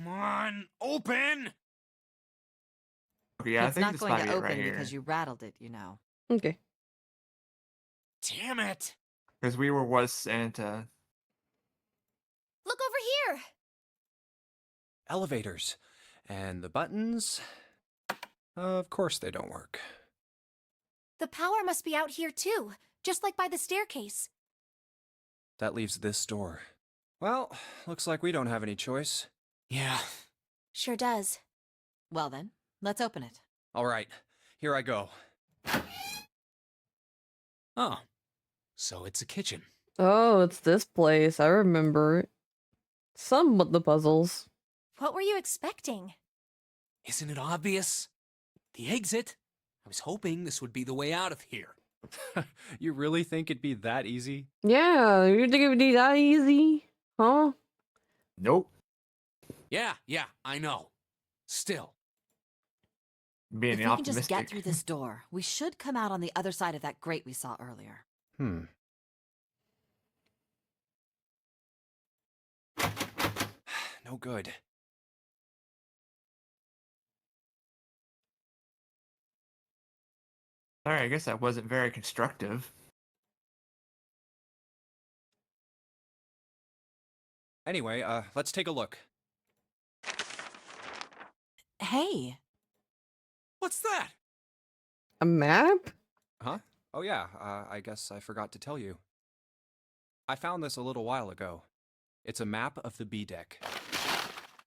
on, open! Okay, yeah, I It's think not this going might to be it open right here. because you rattled it, you know. Okay. Damn it! Because we were was Santa. Look over here! Elevators. And the buttons... Of course they don't work. The power must be out here too, just like by the staircase. That leaves this door. Well, looks like we don't have any choice. Yeah. Sure does. Well then, let's open it. All right, here I go. Oh. So it's a kitchen. Oh, it's this place. I remember it. Some of the puzzles. What were you expecting? Isn't it obvious? The exit. I was hoping this would be the way out of here. You really think it'd be that easy? Yeah, you think it would be that easy? Huh? Nope. Yeah, I know. Still. Being If the we can just optimistic. get through this door, we should come out on the other side of that grate we saw earlier. No good. Sorry, I guess that wasn't very constructive. Anyway, let's take a look. Hey, What's that? A map? Huh? Oh yeah, I guess I forgot to tell you. I found this a little while ago. It's a map of the B deck.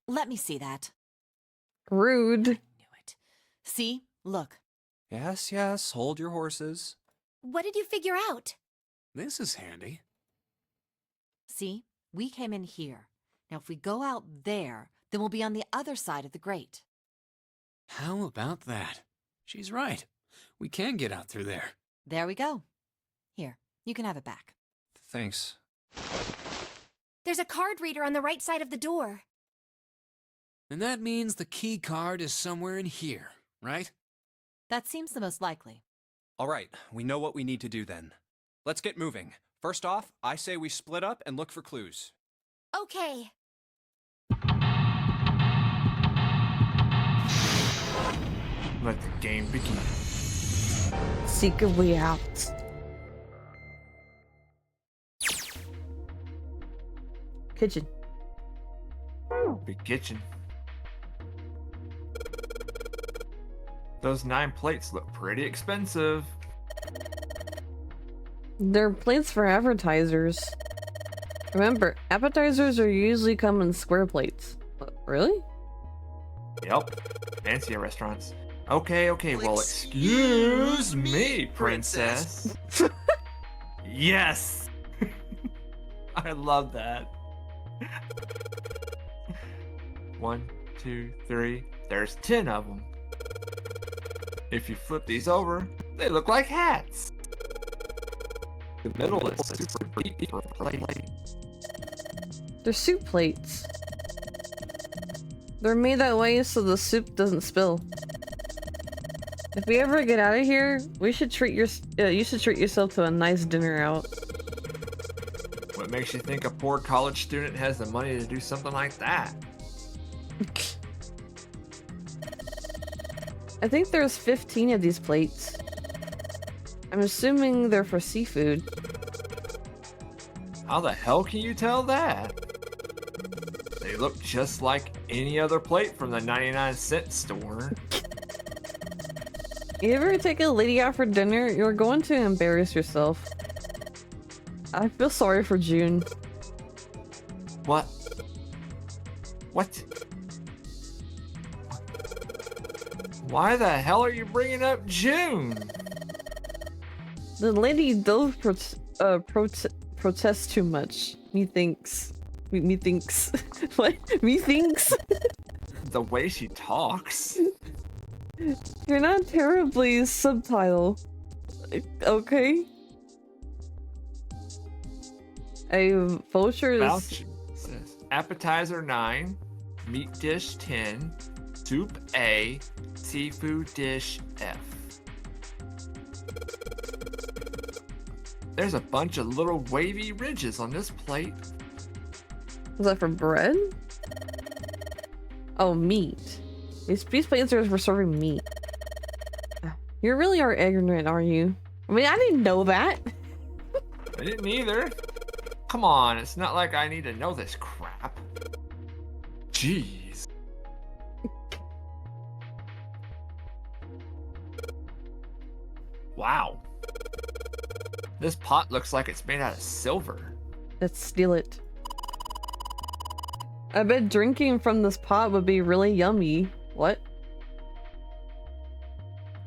let me see that. Rude. Knew it. See? Look. Yes, hold your horses. What did you figure out? This is handy. See? We came in here. Now if we go out there, then we'll be on the other side of the grate. How about that? She's right. We can get out through there. There we go. Here, you can have it back. Thanks. There's a card reader on the right side of the door. And that means the key card is somewhere in here, right? That seems the most likely. All right, we know what we need to do then. Let's get moving. First off, I say we split up and look for clues. Okay. Let the game begin. Seek a way out. Kitchen. Big kitchen. Those 9 plates look pretty expensive. They're plates for appetizers. Remember, appetizers are usually come in square plates. What, really? Yep. Fancier restaurants. Okay, well, excuse me, princess. Yes! I love that. 1, 2, 3. There's 10 of them. If you flip these over, they look like hats. The middle is super deep for a plate. They're soup plates. They're made that way so the soup doesn't spill. If we ever get out of here, we should treat you should treat yourself to a nice dinner out. What makes you think a poor college student has the money to do something like that? I think there's 15 of these plates. I'm assuming they're for seafood. How the hell can you tell that? They look just like any other plate from the 99-cent store. You ever take a lady out for dinner, you're going to embarrass yourself. I feel sorry for June. What? What? Why the hell are you bringing up June? The lady does protest too much. Methinks. Methinks. What? Methinks? The way she talks. You're not terribly subtle. Okay? A voucher is... Voucher says appetizer 9, meat dish 10, soup A, seafood dish F. There's a bunch of little wavy ridges on this plate. Is that for bread? Oh, meat. These plates are for serving meat. You really are ignorant, are you? I mean, I didn't know that. I didn't either. Come on, it's not like I need to know this crap. Jeez. Wow. This pot looks like it's made out of silver. Let's steal it. I bet drinking from this pot would be really yummy. What?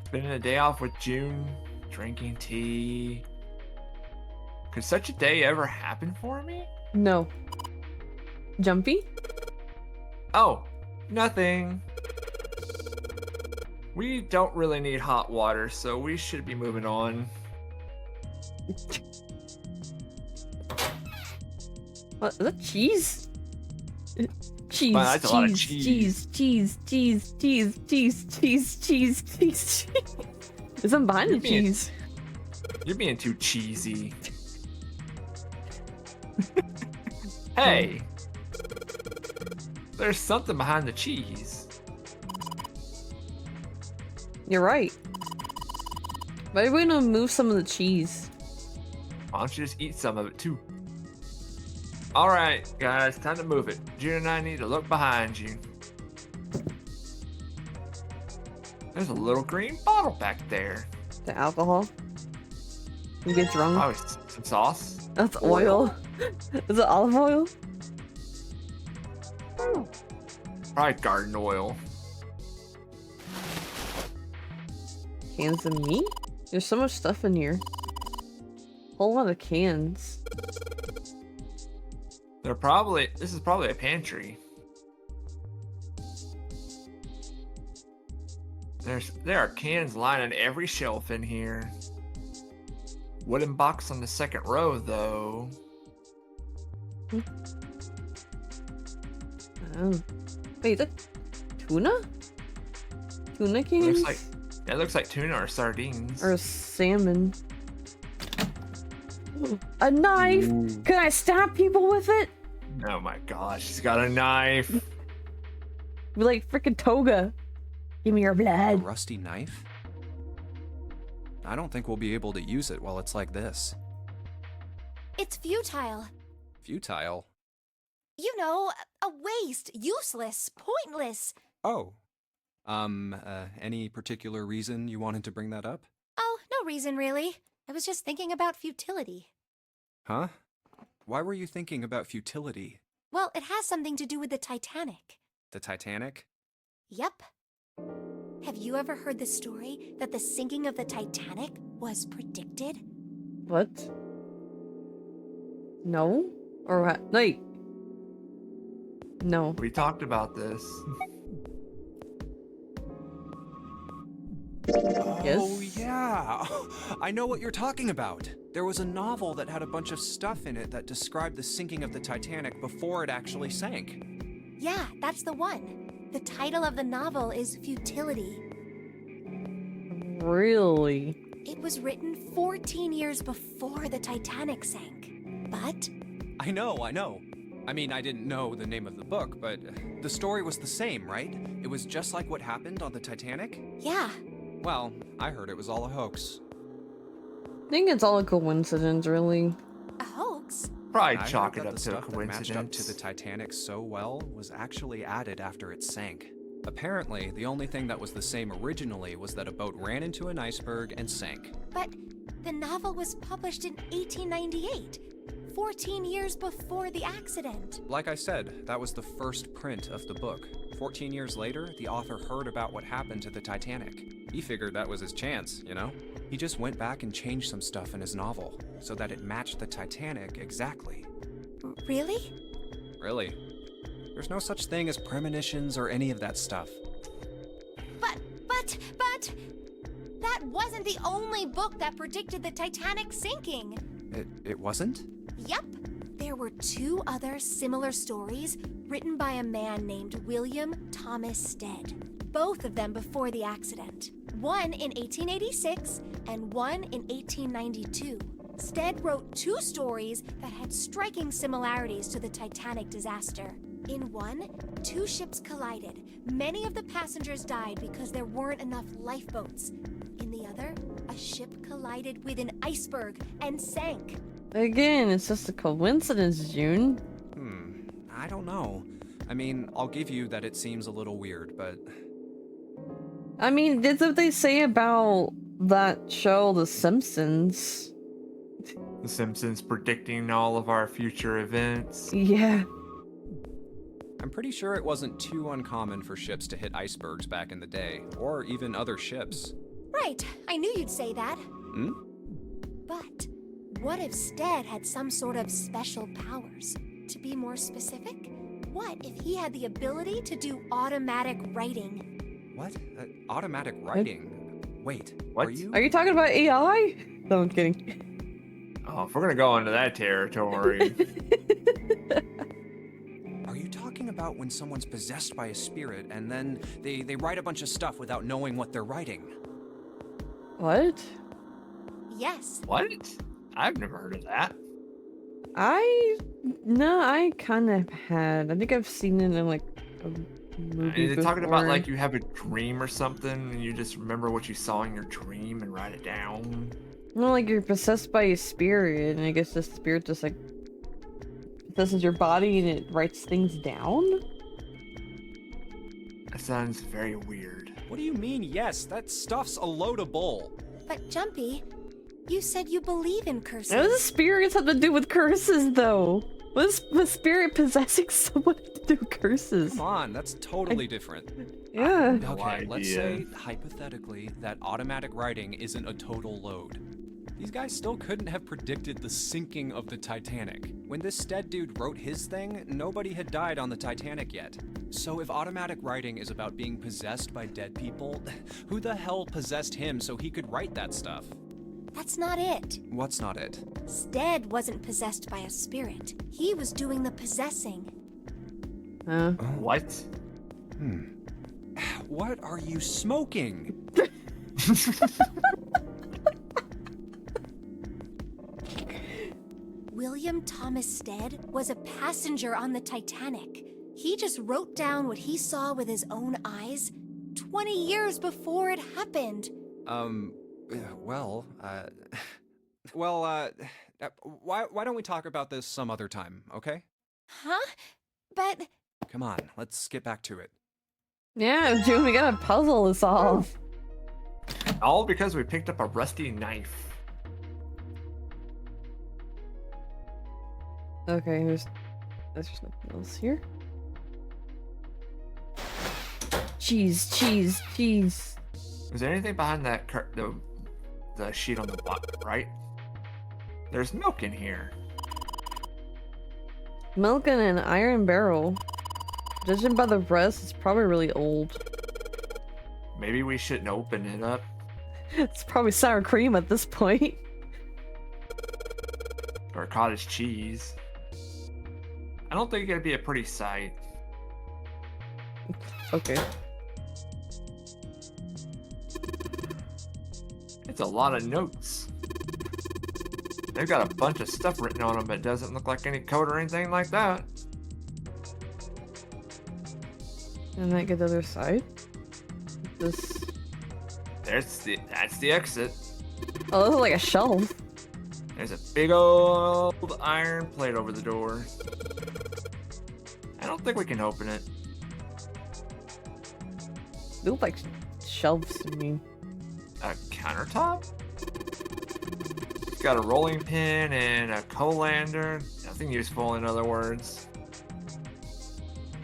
Spending a day off with June, drinking tea. Could such a day ever happen for me? No. Jumpy? Oh, nothing. We don't really need hot water, so we should be moving on. What? Is that cheese? Cheese, Wow, that's a lot of cheese. There's something behind the cheese. You're being too cheesy. Hey! There's something behind the cheese. You're right. Maybe we're gonna move some of the cheese. Why don't you just eat some of it too? Alright, guys, time to move it. June and I need to look behind you. There's a little green bottle back there. The alcohol. You get drunk. Probably some sauce. That's oil. Is it olive oil? Probably garden oil. Cans of meat? There's so much stuff in here. Whole lot of cans. This is probably a pantry. There are cans lining every shelf in here. Wooden box on the second row, though. Wait, that tuna? Tuna cans? It looks like tuna or sardines. Or salmon. A knife? Ooh. Can I stab people with it? Oh my gosh, she's got a knife. Be like freaking Toga. Give me your A blood. rusty knife? I don't think we'll be able to use it while it's like this. It's futile. Futile? You know, a waste, useless, pointless. Oh. Any particular reason you wanted to bring that up? Oh, no reason really. I was just thinking about futility. Huh? Why were you thinking about futility? Well, it has something to do with the Titanic. The Titanic? Yep. Have you ever heard the story that the sinking of the Titanic was predicted? What? No? Or what? Wait. No. We talked about this. Yes? Oh, yeah. I know what you're talking about. There was a novel that had a bunch of stuff in it that described the sinking of the Titanic before it actually sank. Yeah, that's the one. The title of the novel is Futility. Really? It was written 14 years before the Titanic sank. But I know. I mean, I didn't know the name of the book, but the story was the same, right? It was just like what happened on the Titanic? yeah, Well, I heard it was all a hoax. I think it's all a coincidence, really. a hoax. Probably I heard chalk it that up the to a stuff that matched up to the coincidence. Titanic so well was actually added after it sank. Apparently, the only thing that was the same originally was that a boat ran into an iceberg and sank. But the novel was published in 1898, 14 years before the accident. Like I said, that was the first print of the book. 14 years later, the author heard about what happened to the Titanic. He figured that was his chance, you know? He just went back and changed some stuff in his novel, so that it matched the Titanic exactly. Really? Really. There's no such thing as premonitions or any of that stuff. But, that wasn't the only book that predicted the Titanic sinking. It wasn't? Yep. There were two other similar stories written by a man named William Thomas Stead, both of them before the accident. One in 1886 and one in 1892. Stead wrote two stories that had striking similarities to the Titanic disaster. In one, two ships collided. Many of the passengers died because there weren't enough lifeboats. In the other, a ship collided with an iceberg and sank. Again, it's just a coincidence, June. I don't know. I mean, I'll give you that it seems a little weird, but I mean, that's what they say about that show, The Simpsons. The Simpsons predicting all of our future events. Yeah. I'm pretty sure it wasn't too uncommon for ships to hit icebergs back in the day, or even other ships. Right, I knew you'd say that. Hmm? But what if Stead had some sort of special powers? To be more specific, what if he had the ability to do automatic writing? What? Automatic writing? Wait, What? are you? Are you talking about AI? No, I'm kidding. Oh, if we're gonna go into that territory. Are you talking about when someone's possessed by a spirit and then they write a bunch of stuff without knowing what they're writing? What? Yes. What? I've never heard of that. No, I kind of had. I think I've seen it in like a movie Is it talking about before. like you have a dream or something and you just remember what you saw in your dream and write it down? No, like you're possessed by a spirit, and I guess the spirit just like possesses your body and it writes things down. That sounds very weird. What do you mean, yes? That stuff's a load of bull. But Jumpy, you said you believe in curses. What does spirits have to do with curses, though? What does the spirit possessing someone have to do with curses? Come on, that's totally different. Yeah. No Okay, let's idea. say, hypothetically, that automatic writing isn't a total load. These guys still couldn't have predicted the sinking of the Titanic. When this Stead dude wrote his thing, nobody had died on the Titanic yet. So if automatic writing is about being possessed by dead people, who the hell possessed him so he could write that stuff? That's not it. What's not it? Stead wasn't possessed by a spirit. He was doing the possessing. What? What are you smoking? William Thomas Stead was a passenger on the Titanic. He just wrote down what he saw with his own eyes 20 years before it happened. Well, why don't we talk about this some other time, okay? Huh? But Come on, let's get back to it. Yeah, June, we got a puzzle to solve. All because we picked up a rusty knife. Okay, there's nothing else here. Cheese. Is there anything behind that the sheet on the bottom, right? There's milk in here. Milk in an iron barrel. Judging by the rest, it's probably really old. Maybe we shouldn't open it up. It's probably sour cream at this point. Or cottage cheese. I don't think it'd be a pretty sight. Okay. It's a lot of notes. They've got a bunch of stuff written on them, but it doesn't look like any code or anything like that. And I get the other side. This. That's the exit. Oh, this is like a shelf. There's a big old iron plate over the door. I don't think we can open it. They look like shelves to me. A countertop? It's got a rolling pin and a colander. Nothing useful, in other words.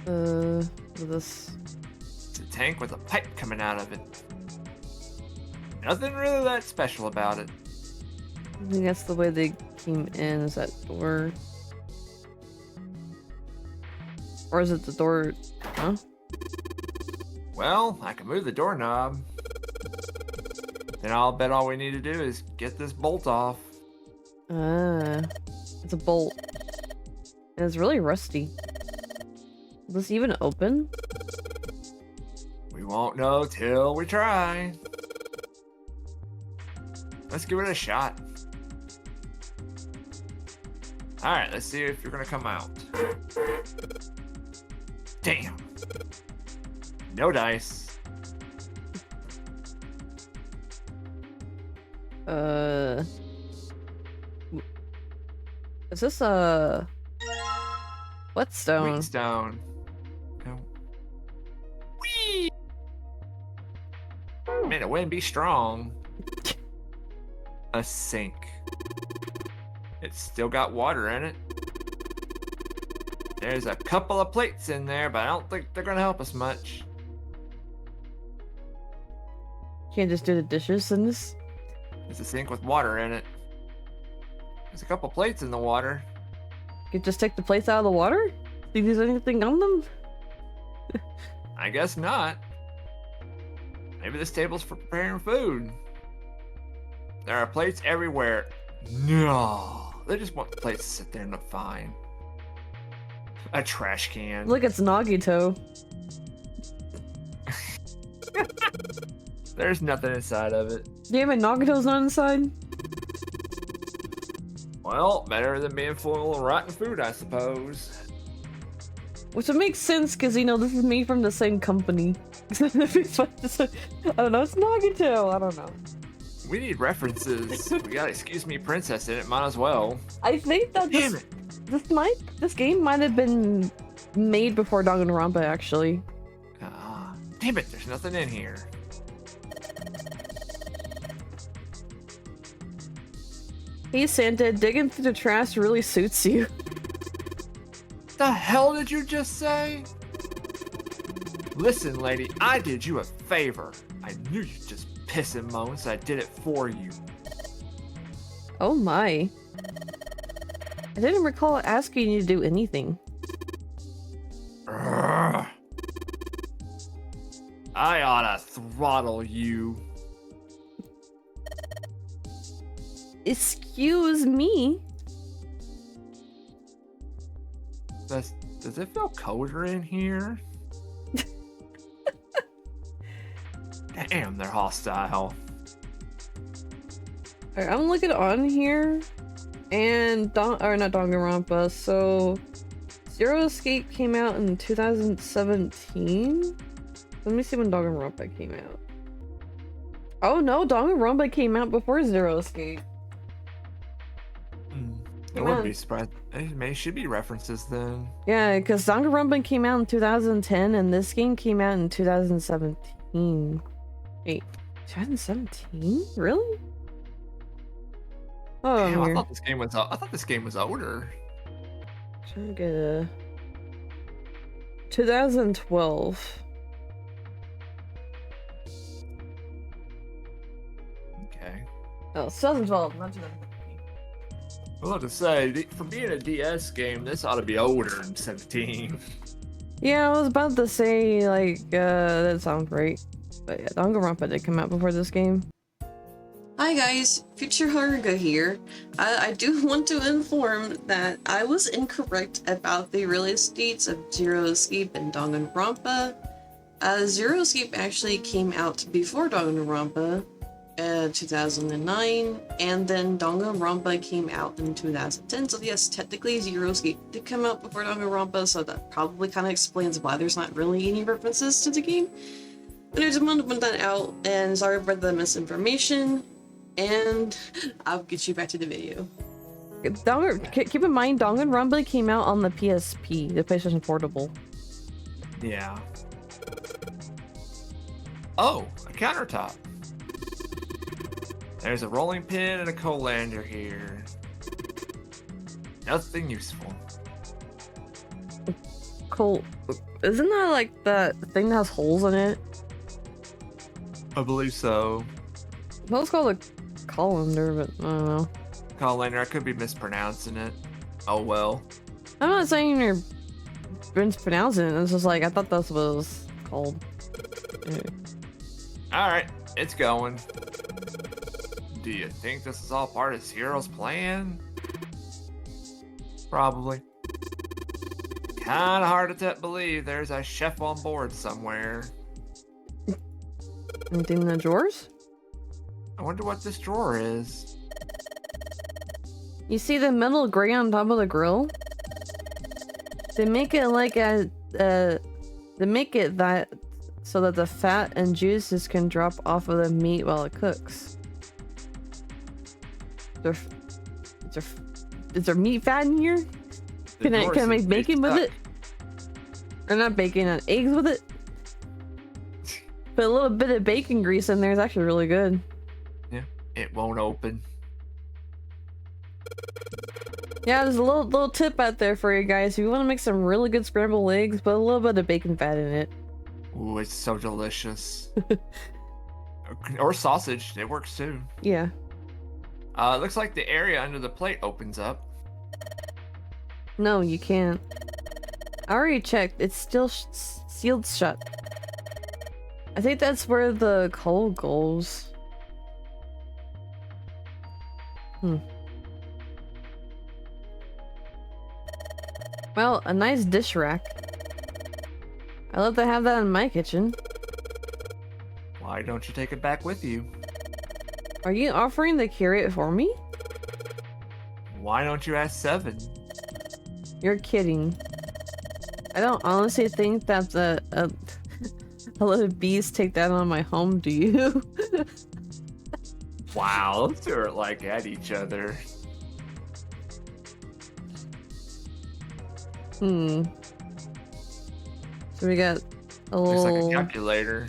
This. It's a tank with a pipe coming out of it. Nothing really that special about it. I think that's the way they came in, is that door. Or is it the door? Huh? Well, I can move the doorknob. Then I'll bet all we need to do is get this bolt off. Ah. It's a bolt. And it's really rusty. Will this even open? We won't know till we try. Let's give it a shot. Alright, let's see if you're gonna come out. Damn. No dice. Is this a whetstone? Wheatstone. Oh. Whee! Man, it wouldn't be strong. A sink. It's still got water in it. There's a couple of plates in there, but I don't think they're gonna help us much. Can't just do the dishes in this. There's a sink with water in it. There's a couple plates in the water. You could just take the plates out of the water? See if there's anything on them? I guess not. Maybe this table's for preparing food. There are plates everywhere. No, they just want the plates to sit there and look fine. A trash can. Look, it's Nagito. There's nothing inside of it. Damn it, Nagito's not inside? Well, better than being full of rotten food, I suppose. Which would make sense, because, you know, this is made from the same company. I don't know, it's Nagito! I don't know. We need references. We got Excuse Me Princess in it, might as well. I think that Damn it! this game might have been made before Danganronpa, actually. Damn it, there's nothing in here. Hey Santa, digging through the trash really suits you. The hell did you just say? Listen, lady, I did you a favor. I knew you'd just piss and moan, so I did it for you. Oh my. I didn't recall asking you to do anything. Urgh. I oughta throttle you. Excuse me? Does it feel colder in here? Damn, they're hostile. Alright, I'm looking on here, and not Danganronpa, so Zero Escape came out in 2017? Let me see when Danganronpa came out. Oh no, Danganronpa came out before Zero Escape. I wouldn't be surprised. There should be references then. Yeah, because Danganronpa came out in 2010, and this game came out in 2017. Wait, 2017? Really? Oh, Damn, I here. thought this game was. I thought this game was older. Trying to get a 2012. Okay. Oh, 2012, not 2015. Well, to say, for being a DS game, this ought to be older than 17. Yeah, I was about to say, like, that sounds right. But yeah, Danganronpa did come out before this game. Hi guys, Future Haruka here. I do want to inform that I was incorrect about the release dates of Zero Escape and Danganronpa. Zero Escape actually came out before Danganronpa, 2009, and then Danganronpa came out in 2010. So yes, technically Zero Escape did come out before Danganronpa, so that probably kind of explains why there's not really any references to the game. But I just wanted to point that out, and sorry for the misinformation. And I'll get you back to the video. Keep in mind, Danganronpa came out on the PSP, the PlayStation Portable. Yeah. Oh, a countertop. There's a rolling pin and a coal lander here. Nothing useful. Cool. Isn't that like that thing that has holes in it? I believe so. Well, it's called a colander, but I don't know. Coal lander, I could be mispronouncing it. Oh well. I'm not saying you're mispronouncing it. It's just like, I thought that's what it was called. Anyway. Alright, it's going. Do you think this is all part of Zero's plan? Probably. Kinda hard to believe there's a chef on board somewhere. Anything in the drawers? I wonder what this drawer is. You see the metal gray on top of the grill? They make it like a They make it that so that the fat and juices can drop off of the meat while it cooks. Is there meat fat in here? Can I make bacon with it? Or not bacon, eggs with it? But a little bit of bacon grease in there is actually really good. Yeah, it won't open. Yeah, there's a little tip out there for you guys. If you want to make some really good scrambled eggs, put a little bit of bacon fat in it. Ooh, it's so delicious. Or sausage, it works too. Yeah. It looks like the area under the plate opens up. No, you can't. I already checked. It's still sealed shut. I think that's where the coal goes. Well, a nice dish rack. I'd love to have that in my kitchen. Why don't you take it back with you? Are you offering to carry it for me? Why don't you ask 7? You're kidding. I don't honestly think that a lot of bees take that on my home, do you? Wow, let's do it like at each other. So we got a Looks little... like a calculator.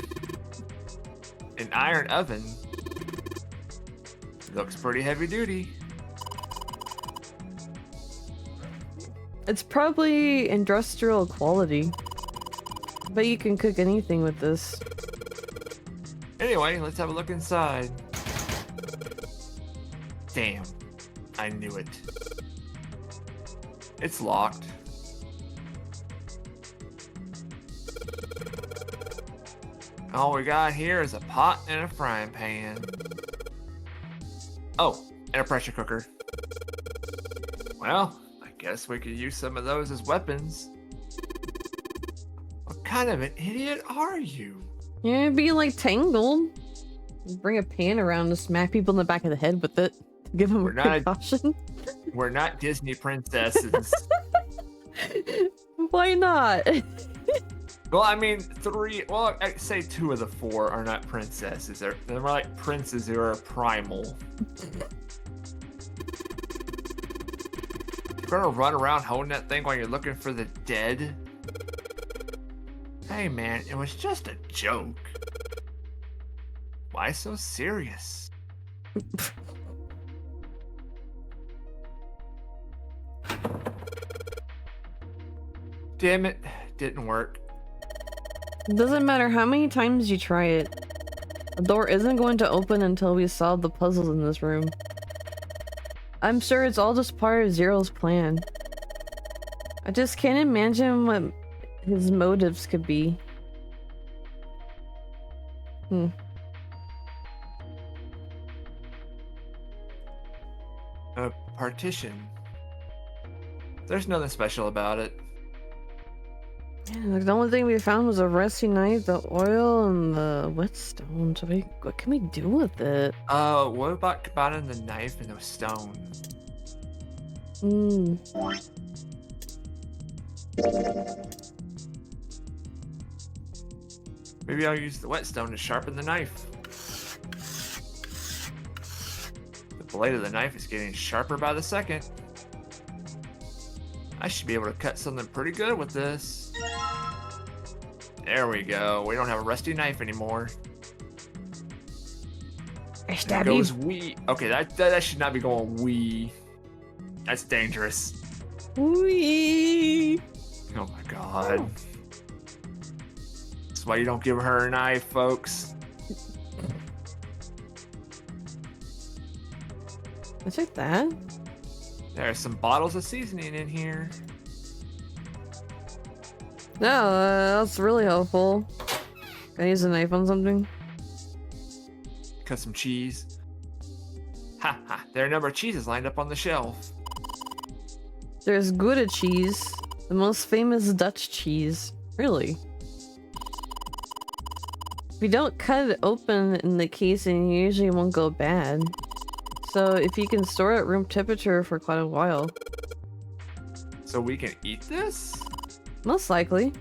An iron oven. Looks pretty heavy duty. It's probably industrial quality. But you can cook anything with this. Anyway, let's have a look inside. Damn, I knew it. It's locked. All we got here is a pot and a frying pan. Oh, and a pressure cooker. Well, I guess we could use some of those as weapons. What kind of an idiot are you? Yeah, it'd be like Tangled. Bring a pan around to smack people in the back of the head with it. Give them a precaution. We're not Disney princesses. Why not? Well, I mean, 3. Well, I'd say 2 of the 4 are not princesses. They're more like princes who are primal. You're gonna run around holding that thing while you're looking for the dead? Hey, man, it was just a joke. Why so serious? Damn it, didn't work. It doesn't matter how many times you try it. The door isn't going to open until we solve the puzzles in this room. I'm sure it's all just part of Zero's plan. I just can't imagine what his motives could be. A partition. There's nothing special about it. Yeah, like the only thing we found was a rusty knife, the oil, and the whetstone. So what can we do with it? What about combining the knife and the stone? Maybe I'll use the whetstone to sharpen the knife. The blade of the knife is getting sharper by the second. I should be able to cut something pretty good with this. There we go. We don't have a rusty knife anymore. There goes wee. Okay, that should not be going wee. That's dangerous. Wee. Oh my god. That's why you don't give her a knife, folks. What's like that? There's some bottles of seasoning in here. No, that's really helpful. Can I use a knife on something? Cut some cheese. Ha ha, there are a number of cheeses lined up on the shelf. There's Gouda cheese, the most famous Dutch cheese. Really? If you don't cut it open in the casing, it usually won't go bad. So if you can store it at room temperature for quite a while. So we can eat this? Most likely.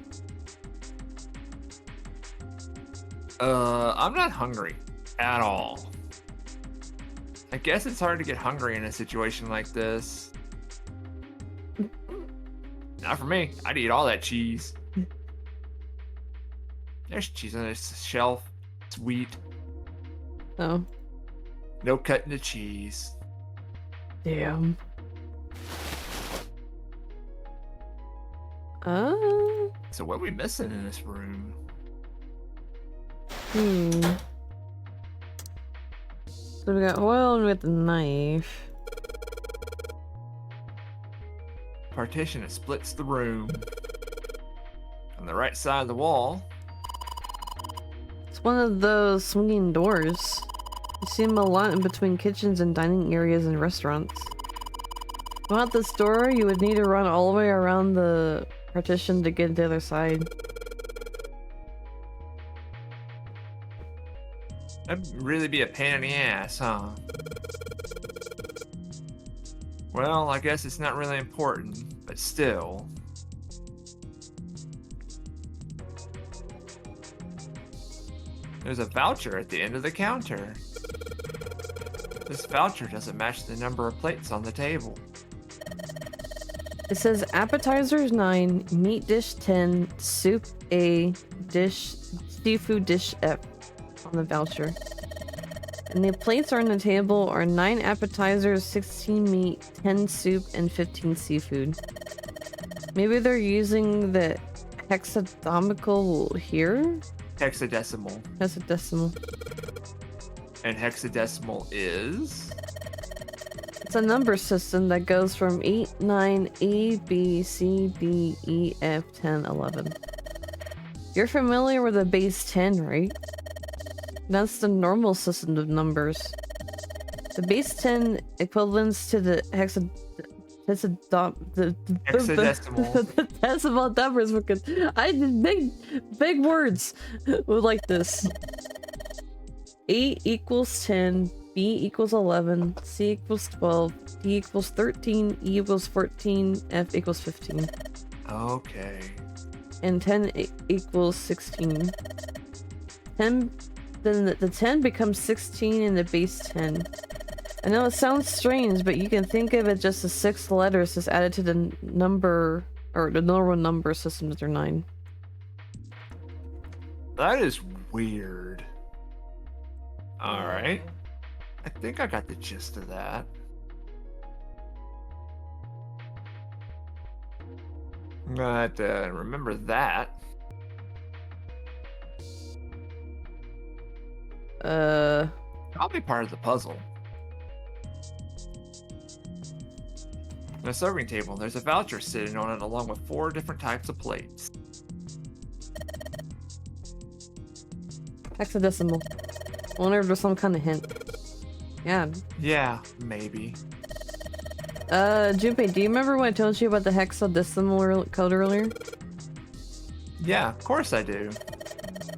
I'm not hungry at all. I guess it's hard to get hungry in a situation like this. Not for me. I'd eat all that cheese. There's cheese on this shelf. Sweet. Oh, No cutting the cheese. damn. So what are we missing in this room? So we got oil and we got the knife. Partition that splits the room. On the right side of the wall. It's one of those swinging doors. You see them a lot in between kitchens and dining areas in restaurants. To out this door, you would need to run all the way around the partition to get to the other side. That'd really be a pain in the ass, huh? Well, I guess it's not really important, but still. There's a voucher at the end of the counter. This voucher doesn't match the number of plates on the table. It says appetizers 9, meat dish 10, soup A, dish seafood dish F on the voucher. And the plates on the table are 9 appetizers, 16 meat, 10 soup, and 15 seafood. Maybe they're using the hexadecimal here? Hexadecimal. Hexadecimal. And hexadecimal is? It's a number system that goes from 8, 9, A, B, C, D, E, F, 10, 11. You're familiar with the base 10, right? That's the normal system of numbers. The base 10 equivalents to the hexadecimal. The decimal numbers. I did big words with like this. 8 equals 10, B equals 11, C equals 12, D equals 13, E equals 14, F equals 15. Okay. And 10 equals 16. 10, then the 10 becomes 16 in the base 10. I know it sounds strange, but you can think of it just as 6 letters just added to the number, or the normal number system that are 9. That is weird. Alright. I think I got the gist of that. I'm gonna have to remember that. Probably part of the puzzle. On a serving table, there's a voucher sitting on it along with 4 different types of plates. Hexadecimal. I wonder if there's some kind of hint. Yeah. Yeah, maybe. Junpei, do you remember when I told you about the hexadecimal code earlier? Yeah, of course I do.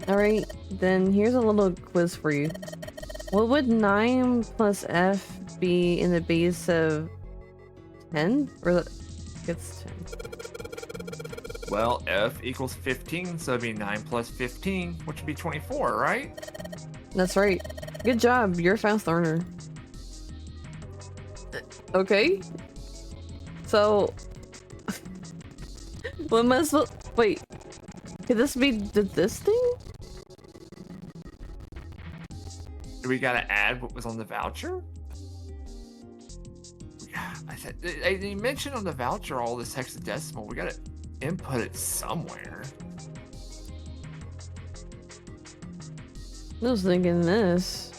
Alright, then here's a little quiz for you. What would 9 plus F be in the base of 10? Or it's 10. Well, F equals 15, so it'd be 9 plus 15, which would be 24, right? That's right. Good job, you're a fast learner. Okay. So... what am I supposed... Wait. Could this be this thing? Do we gotta add what was on the voucher? I said they mentioned on the voucher all this hexadecimal. We gotta input it somewhere. I was thinking this.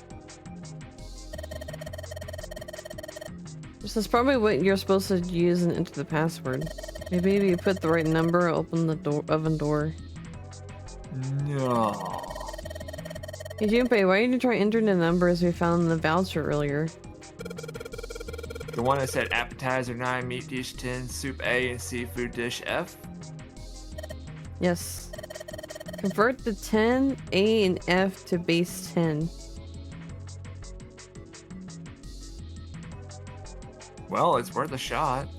This is probably what you're supposed to use and enter the password. Maybe if you put the right number, open the oven door. No. Hey Junpei, why didn't you try entering the numbers we found in the voucher earlier? The one that said appetizer 9, meat dish 10, soup A, and seafood dish F? Yes. Convert the 10, A, and F to base 10. Well, it's worth a shot.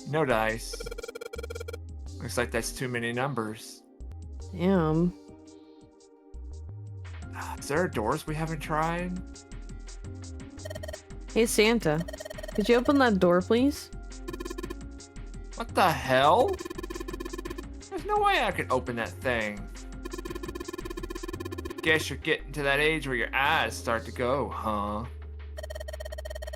No dice. Looks like that's too many numbers. Damn. Is there doors we haven't tried? Hey Santa, could you open that door, please? What the hell? There's no way I could open that thing. Guess you're getting to that age where your eyes start to go, huh?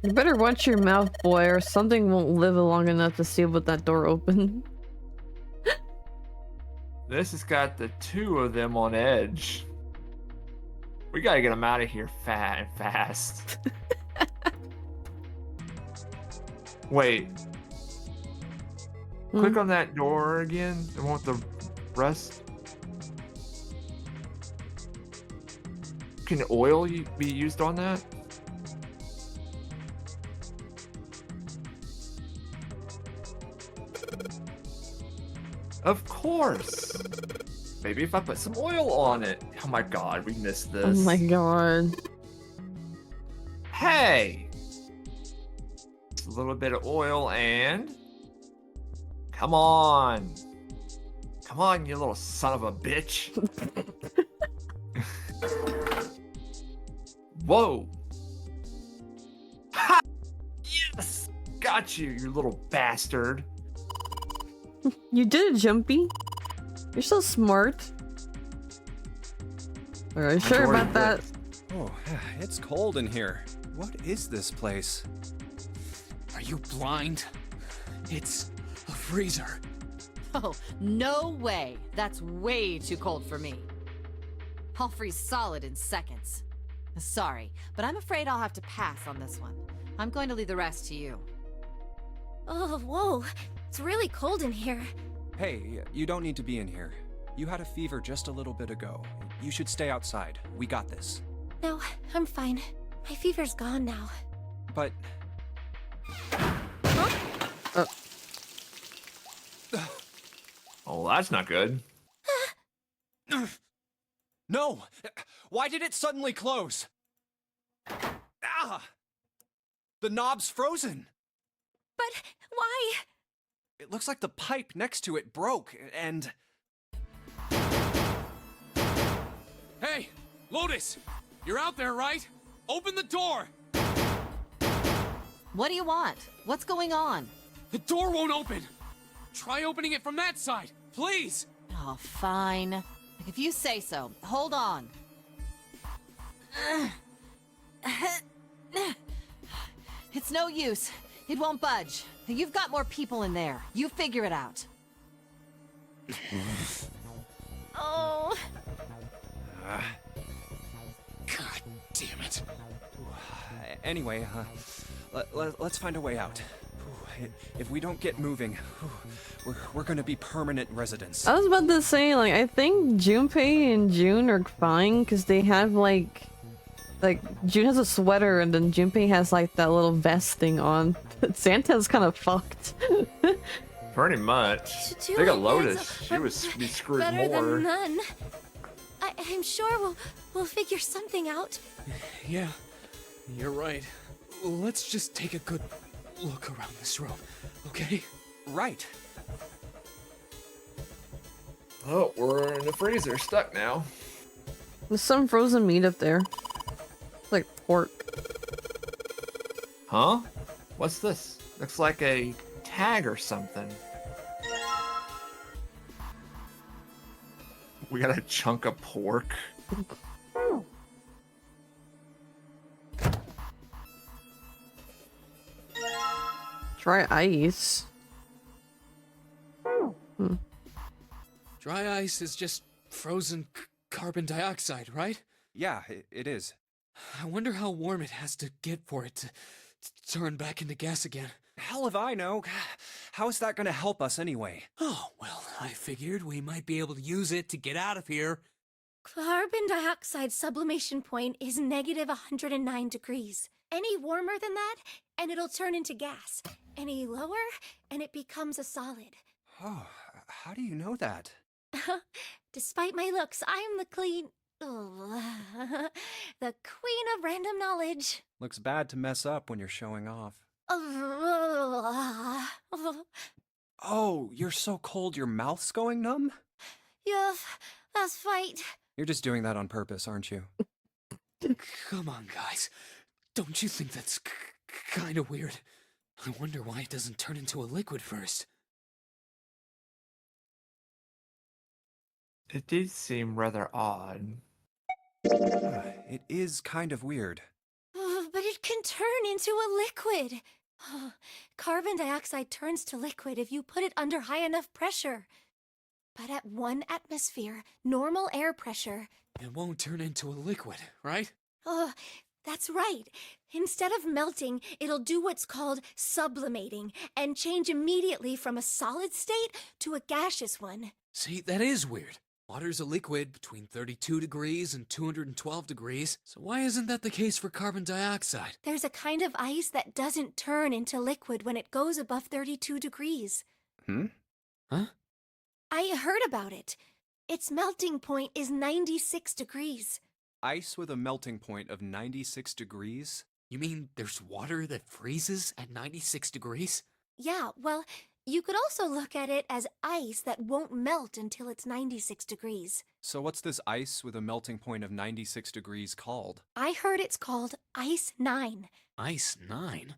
You better watch your mouth, boy, or something won't live long enough to see what that door open. This has got the two of them on edge. We gotta get them out of here fast. Wait. Click on that door again. I want the rest. Can oil be used on that? Of course. Maybe if I put some oil on it. Oh my god, we missed this. Oh my god. Hey! Just a little bit of oil and... Come on! Come on, you little son of a bitch! Whoa! Ha! Yes! Got you, you little bastard! You did it, Jumpy. You're so smart. Are you sure about that? Oh, it's cold in here. What is this place? Are you blind? It's a freezer. Oh, no way. That's way too cold for me. I'll freeze solid in seconds. Sorry, but I'm afraid I'll have to pass on this one. I'm going to leave the rest to you. Oh, whoa. It's really cold in here. Hey, you don't need to be in here. You had a fever just a little bit ago. You should stay outside. We got this. No, I'm fine. My fever's gone now. But... Oh, that's not good. No! Why did it suddenly close? Ah! The knob's frozen! But why? It looks like the pipe next to it broke, and... Hey, Lotus! You're out there, right? Open the door! What do you want? What's going on? The door won't open! Try opening it from that side, please! Oh, fine. If you say so. Hold on. It's no use. It won't budge. You've got more people in there. You figure it out. Oh. God damn it. Anyway, let's find a way out. If we don't get moving, we're gonna be permanent residents. I was about to say, like, I think Junpei and June are fine because they have like June has a sweater and then Junpei has like that little vest thing on. Santa's kind of fucked. Pretty much. They got Lotus. She was be screwed better more. than none. I'm sure we'll figure something out. Yeah, you're right. Let's just take a good look around this room, okay? Right. Oh, we're in the freezer, stuck now. There's some frozen meat up there. It's like pork. Huh? What's this? Looks like a tag or something. We got a chunk of pork. Dry ice. Dry ice is just frozen carbon dioxide, right? Yeah, it is. I wonder how warm it has to get for it to turn back into gas again. Hell if I know. How is that gonna help us anyway? Oh, well, I figured we might be able to use it to get out of here. Carbon dioxide sublimation point is negative 109 degrees. Any warmer than that, and it'll turn into gas. Any lower, and it becomes a solid. Oh, how do you know that? Despite my looks, I'm the the queen of random knowledge. Looks bad to mess up when you're showing off. Uh, Oh, you're so cold your mouth's going numb? Yeah, let's fight. You're just doing that on purpose, aren't you? Come on, guys. Don't you think that's kind of weird? I wonder why it doesn't turn into a liquid first. It did seem rather odd. It is kind of weird. But it can turn into a liquid. Carbon dioxide turns to liquid if you put it under high enough pressure. But at 1 atmosphere, normal air pressure... It won't turn into a liquid, right? That's right. Instead of melting, it'll do what's called sublimating and change immediately from a solid state to a gaseous one. See, that is weird. Water's a liquid between 32 degrees and 212 degrees, so why isn't that the case for carbon dioxide? There's a kind of ice that doesn't turn into liquid when it goes above 32 degrees. Huh? I heard about it. Its melting point is 96 degrees. Ice with a melting point of 96 degrees? You mean there's water that freezes at 96 degrees? Yeah, well, you could also look at it as ice that won't melt until it's 96 degrees. So what's this ice with a melting point of 96 degrees called? I heard it's called Ice 9. Ice 9?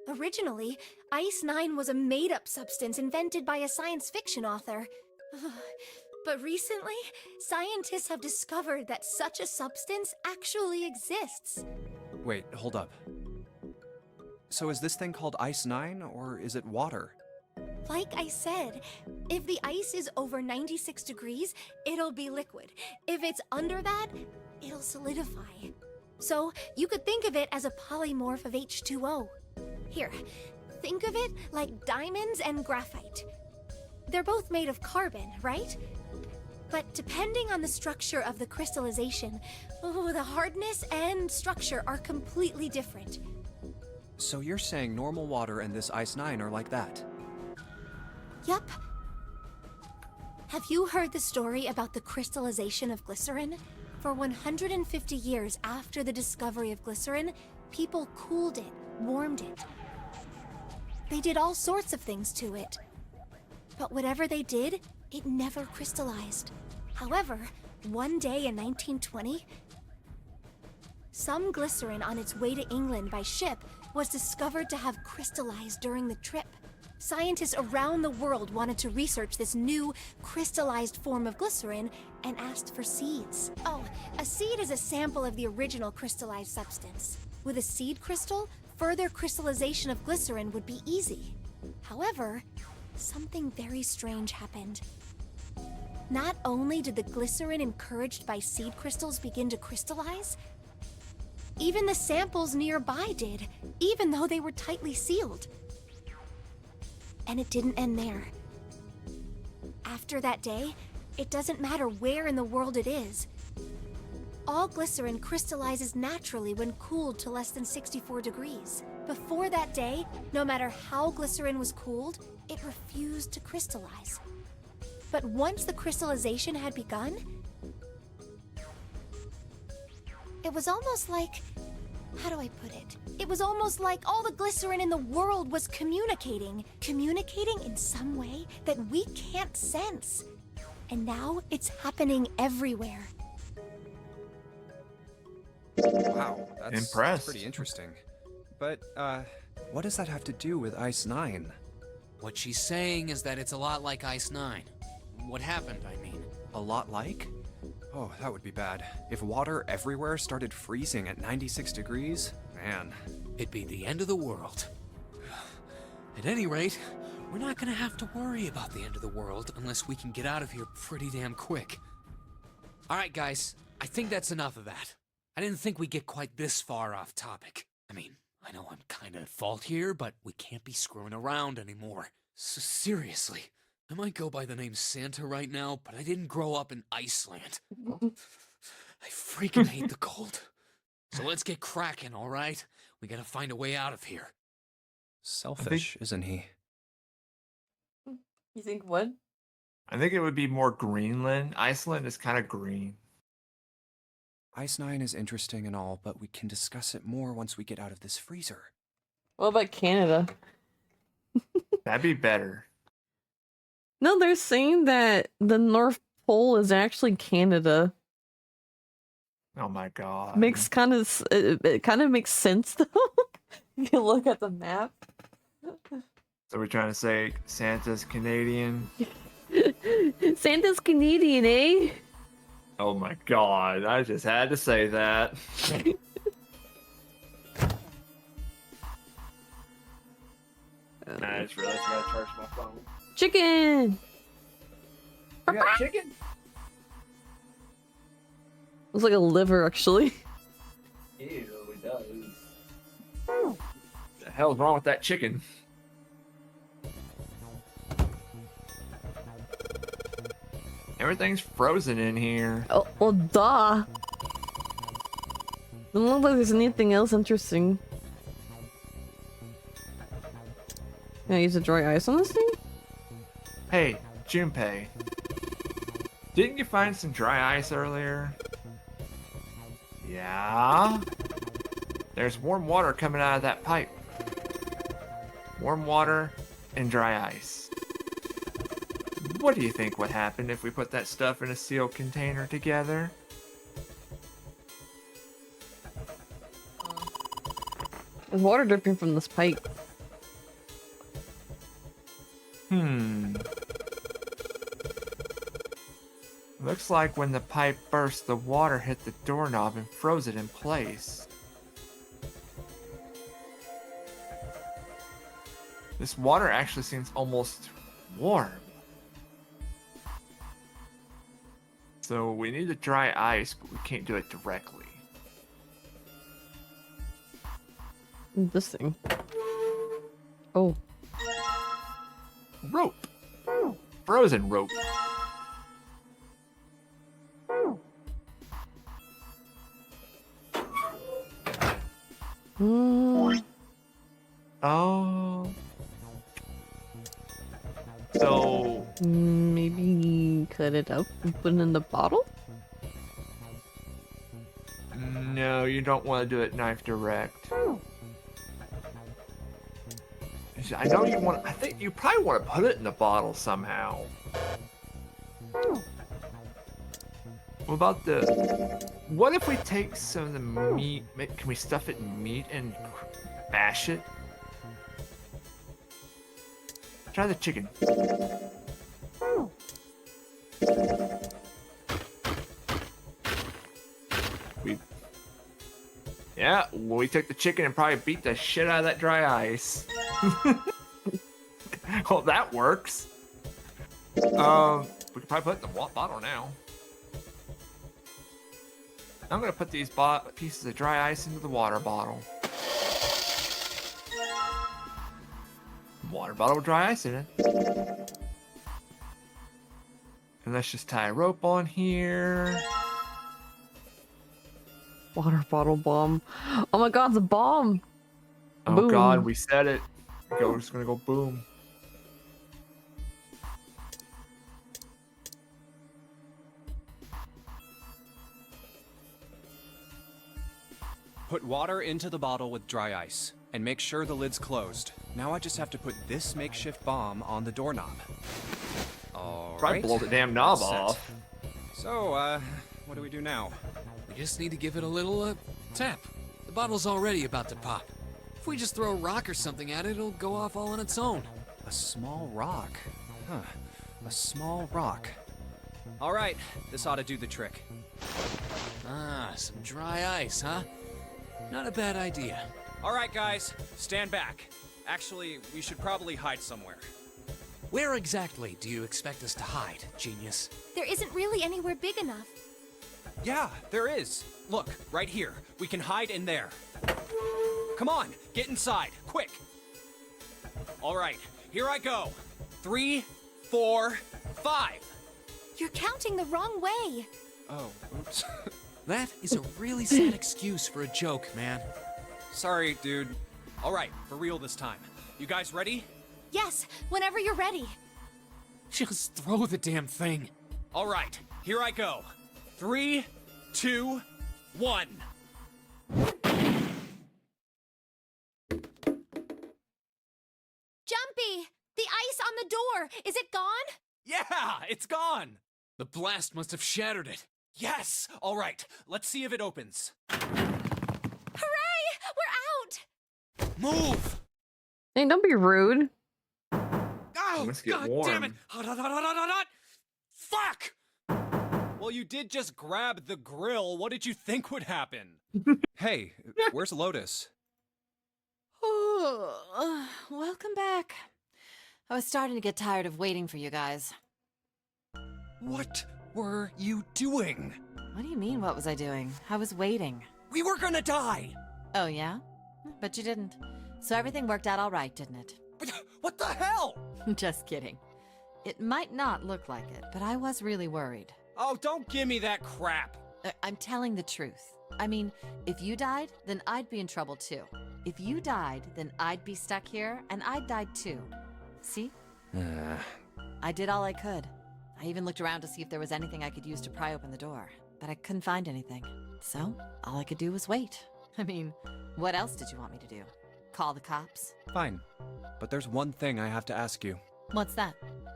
Originally, Ice 9 was a made-up substance invented by a science fiction author. But recently, scientists have discovered that such a substance actually exists. Wait, hold up. So is this thing called Ice 9, or is it water? Like I said, if the ice is over 96 degrees, it'll be liquid. If it's under that, it'll solidify. So you could think of it as a polymorph of H2O. Here, think of it like diamonds and graphite. They're both made of carbon, right? But depending on the structure of the crystallization, the hardness and structure are completely different. So you're saying normal water and this Ice 9 are like that? Yup. Have you heard the story about the crystallization of glycerin? For 150 years after the discovery of glycerin, people cooled it, warmed it. They did all sorts of things to it. But whatever they did, it never crystallized. However, one day in 1920, some glycerin on its way to England by ship was discovered to have crystallized during the trip. Scientists around the world wanted to research this new crystallized form of glycerin and asked for seeds. Oh, a seed is a sample of the original crystallized substance. With a seed crystal, further crystallization of glycerin would be easy. However, something very strange happened. Not only did the glycerin encouraged by seed crystals begin to crystallize, even the samples nearby did, even though they were tightly sealed. And it didn't end there. After that day, it doesn't matter where in the world it is. All glycerin crystallizes naturally when cooled to less than 64 degrees. Before that day, no matter how glycerin was cooled, it refused to crystallize. But once the crystallization had begun, it was almost like... how do I put it? It was almost like all the glycerin in the world was communicating. Communicating in some way that we can't sense. And now it's happening everywhere. Wow, that's Impressed. pretty interesting. But, what does that have to do with Ice 9? What she's saying is that it's a lot like Ice 9. What happened, I mean. A lot like? Oh, that would be bad. If water everywhere started freezing at 96 degrees, man. It'd be the end of the world. At any rate, we're not gonna have to worry about the end of the world unless we can get out of here pretty damn quick. Alright guys, I think that's enough of that. I didn't think we'd get quite this far off topic. I mean, I know I'm kinda at fault here, but we can't be screwing around anymore. So seriously, I might go by the name Santa right now, but I didn't grow up in Iceland. I freaking hate the cold. So let's get cracking, alright? We gotta find a way out of here. Selfish, isn't he? You think what? I think it would be more Greenland. Iceland is kind of green. Ice 9 is interesting and all, but we can discuss it more once we get out of this freezer. What about Canada? That'd be better. No, they're saying that the North Pole is actually Canada. Oh my god. Makes kind of it kind of makes sense though. If you look at the map. So we're trying to say Santa's Canadian? Santa's Canadian, eh? Oh my god, I just had to say that. I just realized I gotta charge my phone. Chicken. You got chicken? Looks like a liver, actually. Ew, it does. What the hell's wrong with that chicken? Everything's frozen in here. Oh, well, duh. Doesn't look like there's anything else interesting. Can I use a dry ice on this thing? Hey, Junpei. Didn't you find some dry ice earlier? Yeah? There's warm water coming out of that pipe. Warm water and dry ice. What do you think would happen if we put that stuff in a sealed container together? There's water dripping from this pipe. Looks like when the pipe burst, the water hit the doorknob and froze it in place. This water actually seems almost warm. So we need to dry ice, but we can't do it directly. This thing. Oh. Rope. Frozen rope. Oh. So Maybe cut it up and put it in the bottle? no, you don't want to do it knife direct. I know you want. I think you probably want to put it in the bottle somehow. What about the? What if we take some of the meat? Can we stuff it in meat and bash it? Try the chicken. Yeah, we took the chicken and probably beat the shit out of that dry ice. Well, that works. We could probably put it in the bottle now. I'm gonna put these pieces of dry ice into the water bottle. Water bottle with dry ice in it. And let's just tie a rope on here. Water bottle bomb. Oh my god, it's a bomb! Oh Boom. god, we said it. It's gonna go boom. Put water into the bottle with dry ice, and make sure the lid's closed. Now I just have to put this makeshift bomb on the doorknob. All Probably right. blow the damn knob Set. off. So, what do we do now? We just need to give it a little, tap. The bottle's already about to pop. If we just throw a rock or something at it, it'll go off all on its own. A small rock. Huh. A small rock. All right, this ought to do the trick. Ah, some dry ice, huh? Not a bad idea. All right, guys, stand back. Actually, we should probably hide somewhere. Where exactly do you expect us to hide, genius? There isn't really anywhere big enough. Yeah, there is. Look, right here. We can hide in there. Come on, get inside, quick. All right, here I go. 3, 4, 5. You're counting the wrong way. Oh, oops. That is a really sad excuse for a joke, man. Sorry, dude. All right, for real this time. You guys ready? Yes, whenever you're ready. Just throw the damn thing. All right, here I go. 3, 2, 1. Jumpy! The ice on the door! Is it gone? Yeah, it's gone. The blast must have shattered it. Yes! All right, let's see if it opens. Hooray! We're out! Move! Hey, don't be rude. Oh, must get God warm. damn it! Hot, hot, hot, hot, hot, hot, hot! Fuck! Well, you did just grab the grill. What did you think would happen? Hey, where's Lotus? Welcome back. I was starting to get tired of waiting for you guys. What were you doing? What do you mean, what was I doing? I was waiting. We were gonna die! Oh, yeah? But you didn't. So everything worked out all right, didn't it? What the hell? Just kidding. It might not look like it, but I was really worried. Oh, don't give me that crap. I'm telling the truth. I mean, if you died, then I'd be in trouble too. If you died, then I'd be stuck here, and I'd die too. See? I did all I could. I even looked around to see if there was anything I could use to pry open the door, but I couldn't find anything. So, all I could do was wait. I mean, what else did you want me to do? Call the cops? Fine. But there's one thing I have to ask you. What's that?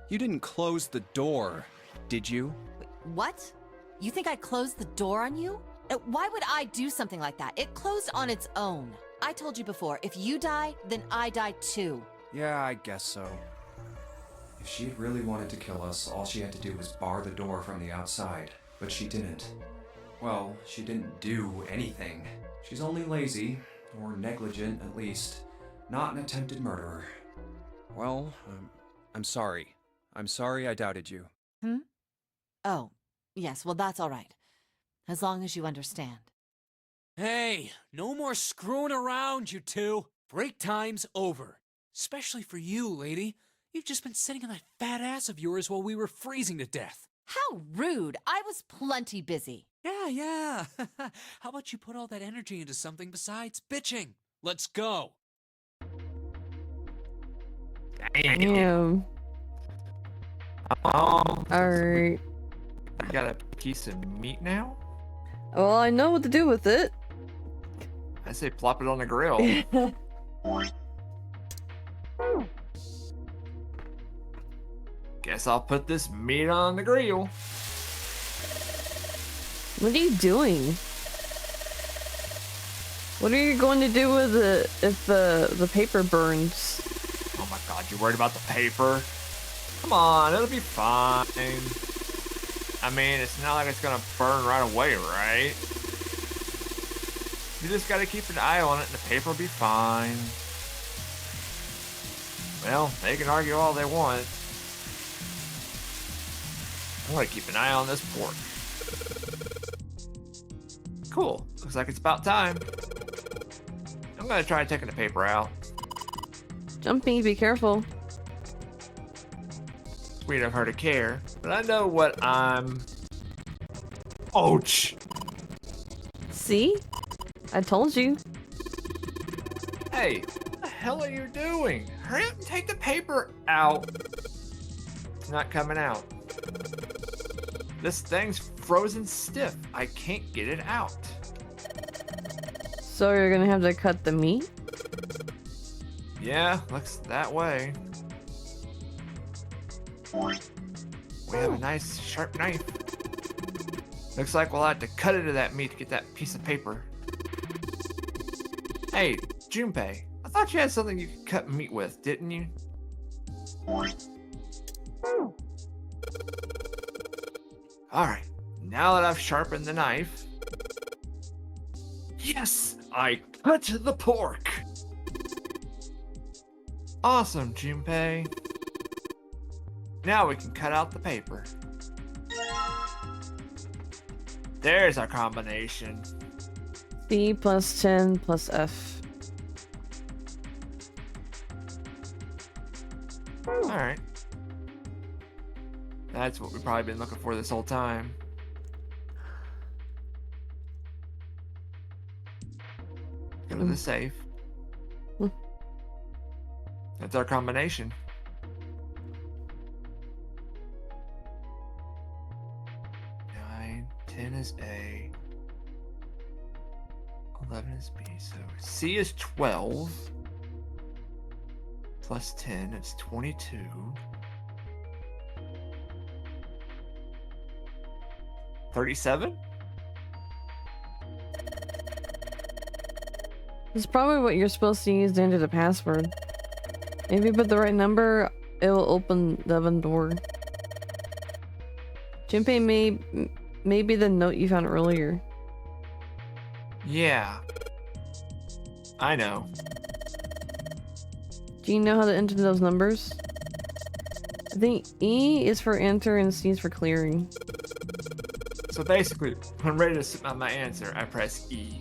You didn't close the door, did you? Wait, what? You think I closed the door on you? Why would I do something like that? It closed on its own. I told you before, if you die, then I die too. Yeah, I guess so. If she really wanted to kill us, all she had to do was bar the door from the outside. But she didn't. Well, she didn't do anything. She's only lazy, or negligent at least, not an attempted murderer. Well, I'm sorry. I'm sorry I doubted you. Oh, yes, well that's all right. As long as you understand. Hey, no more screwing around, you two. Break time's over. Especially for you, lady. You've just been sitting on that fat ass of yours while we were freezing to death. How rude! I was plenty busy. Yeah. How about you put all that energy into something besides bitching? Let's go. Damn. Alright. You got a piece of meat now? Well, I know what to do with it. I say plop it on the grill. Guess I'll put this meat on the grill. What are you doing? What are you going to do with it if the paper burns? Oh my god, you worried about the paper? Come on, it'll be fine. I mean, it's not like it's gonna burn right away, right? You just gotta keep an eye on it and the paper will be fine. Well, they can argue all they want. I'm gonna keep an eye on this pork. Cool, looks like it's about time. I'm gonna try taking the paper out. Jumpy, be careful. Sweet of her to care, but I know what I'm... Ouch! See? I told you. Hey, what the hell are you doing? Hurry up and take the paper out. It's not coming out. This thing's frozen stiff. I can't get it out. So you're gonna have to cut the meat? Yeah, looks that way. We have a nice sharp knife. Looks like we'll have to cut into that meat to get that piece of paper. Hey, Junpei, I thought you had something you could cut meat with, didn't you? Alright, now that I've sharpened the knife... Yes! I cut the pork! Awesome, Junpei. Now we can cut out the paper. There's our combination. C plus 10 plus F. Alright. That's what we've probably been looking for this whole time. Go to the safe. That's our combination. 9, 10 is A. 11 is B. So C is 12. Plus 10, it's 22. 37? It's probably what you're supposed to use to enter the password. If you put the right number, it will open the oven door. Junpei may be the note you found earlier. Yeah. I know. Do you know how to enter those numbers? I think E is for enter and C is for clearing. So basically, when I'm ready to submit my answer, I press E.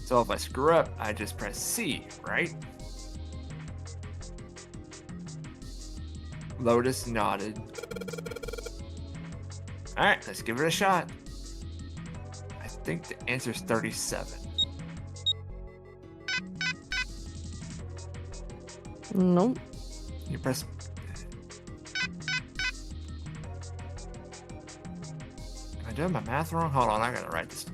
So if I screw up, I just press C, right? Lotus nodded. Alright, let's give it a shot. I think the answer's 37. Nope. You press... Am I doing my math wrong? Hold on, I gotta write this.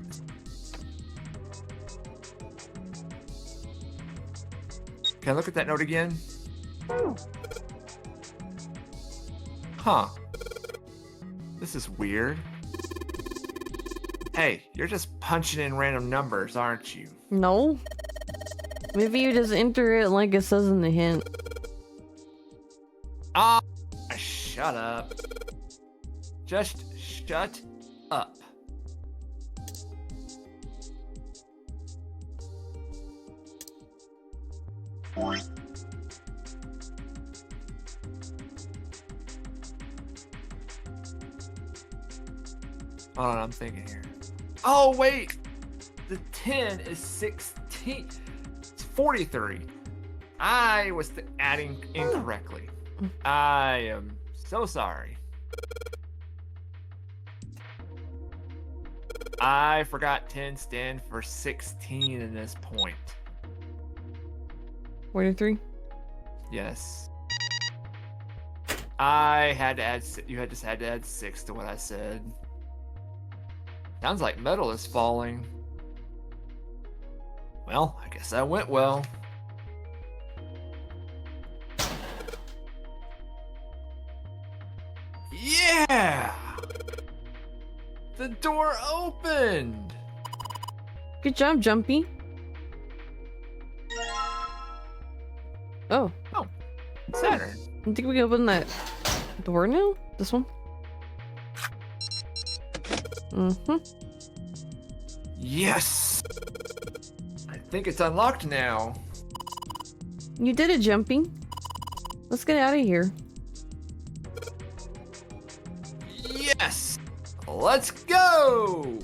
Can I look at that note again? Huh. This is weird. Hey, you're just punching in random numbers, aren't you? No. Maybe you just enter it like it says in the hint. Ah, shut up. Just shut up. Hold on, I'm thinking here. Oh, wait! The 10 is 16. It's 43. I was adding incorrectly. I am so sorry. I forgot 10 stand for 16 in this point. 43? Yes. I had to add, you just had to add 6 to what I said. Sounds like metal is falling. Well, I guess that went well. Yeah! The door opened! Good job, Jumpy. Oh, Saturn. I think we can open that door now? This one? Mm-hmm. Yes! I think it's unlocked now. You did it, Jumpy. Let's get out of here. Yes! Let's go!